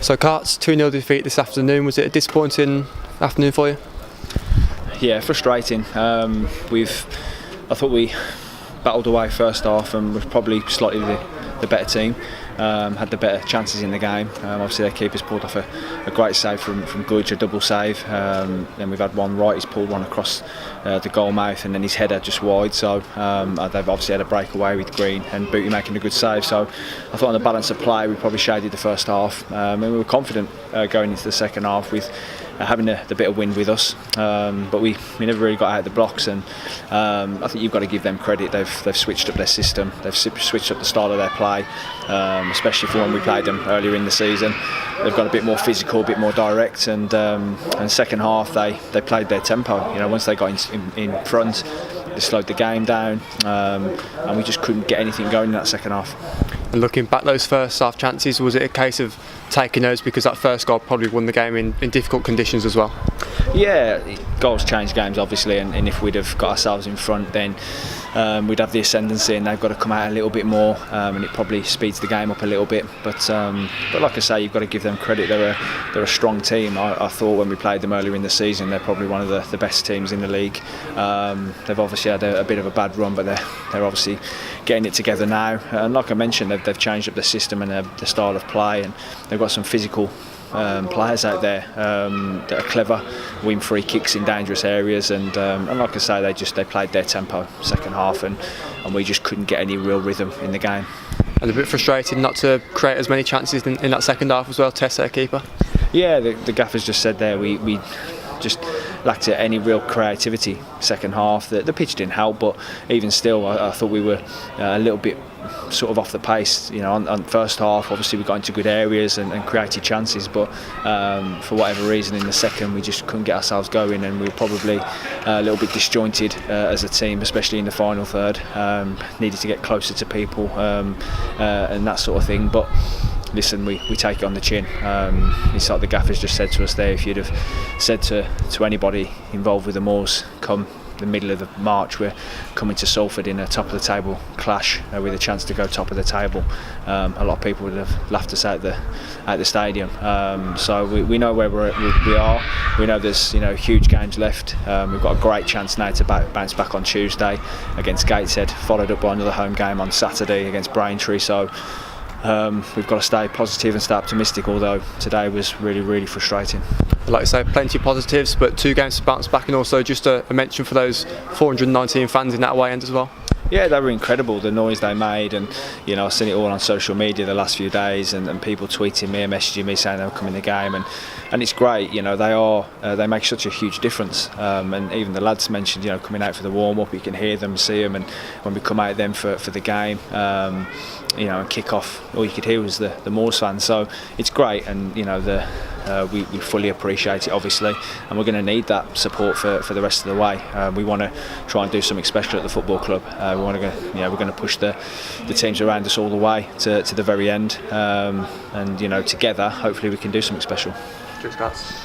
So Cart's 2-0 defeat this afternoon. Was it a disappointing afternoon for you? Yeah, frustrating. I thought we battled away first half and was probably slightly the better team. Had the better chances in the game. Obviously their keeper's pulled off a great save from Gudge, a double save. Then we've had one right, he's pulled one across the goal mouth, and then his header just wide. So they've obviously had a breakaway with Green and Booty making a good save. So I thought on the balance of play we probably shaded the first half, and we were confident going into the second half with having the bit of wind with us, but we never really got out of the blocks. And I think you've got to give them credit. They've switched up their system, they've switched up the style of their play, especially for when we played them earlier in the season. They've got a bit more physical, a bit more direct, and second half they played their tempo. You know, once they got in front, they slowed the game down, and we just couldn't get anything going in that second half. And looking back, those first half chances, was it a case of taking those because that first goal probably won the game in difficult conditions as well? Yeah, goals change games obviously, and if we'd have got ourselves in front, then we'd have the ascendancy, and they've got to come out a little bit more, and it probably speeds the game up a little bit. But like I say, you've got to give them credit. They're a strong team. I thought when we played them earlier in the season, they're probably one of the best teams in the league. They've obviously had a bit of a bad run, but they're obviously getting it together now. And like I mentioned, they've changed up the system and the style of play, and they've got some physical players out there that are clever, win free kicks in dangerous areas, and like I say, they played their tempo second half, and we just couldn't get any real rhythm in the game. And a bit frustrated not to create as many chances in that second half as well. Test their keeper. Yeah, the gaffer's just said there we just lacked any real creativity second half. The pitch didn't help, but even still I thought we were a little bit sort of off the pace. You know, on first half obviously we got into good areas and created chances, but for whatever reason in the second we just couldn't get ourselves going, and we were probably a little bit disjointed as a team, especially in the final third. Needed to get closer to people and that sort of thing, but listen, we take it on the chin. It's like the gaffer's just said to us there, if you'd have said to anybody involved with the Moors, come the middle of the March, we're coming to Salford in a top of the table clash with a chance to go top of the table, a lot of people would have laughed us out the stadium. So we know where we are. We know there's huge games left. We've got a great chance now to bounce back on Tuesday against Gateshead, followed up by another home game on Saturday against Braintree. So we've got to stay positive and stay optimistic, although today was really, really frustrating. Like I say, plenty of positives, but 2 games to bounce back, and also just a mention for those 419 fans in that away end as well. Yeah, they were incredible, the noise they made, and I've seen it all on social media the last few days, and people tweeting me and messaging me saying they were coming to the game, and it's great. They make such a huge difference, and even the lads mentioned coming out for the warm-up, you can hear them, see them, and when we come out then for the game, and kick off, all you could hear was the Moors fans. So it's great, and we fully appreciate it obviously, and we're going to need that support for the rest of the way. We want to try and do something special at the football club. We're going to push the teams around us all the way to the very end, and together hopefully we can do something special. Cheers, guys.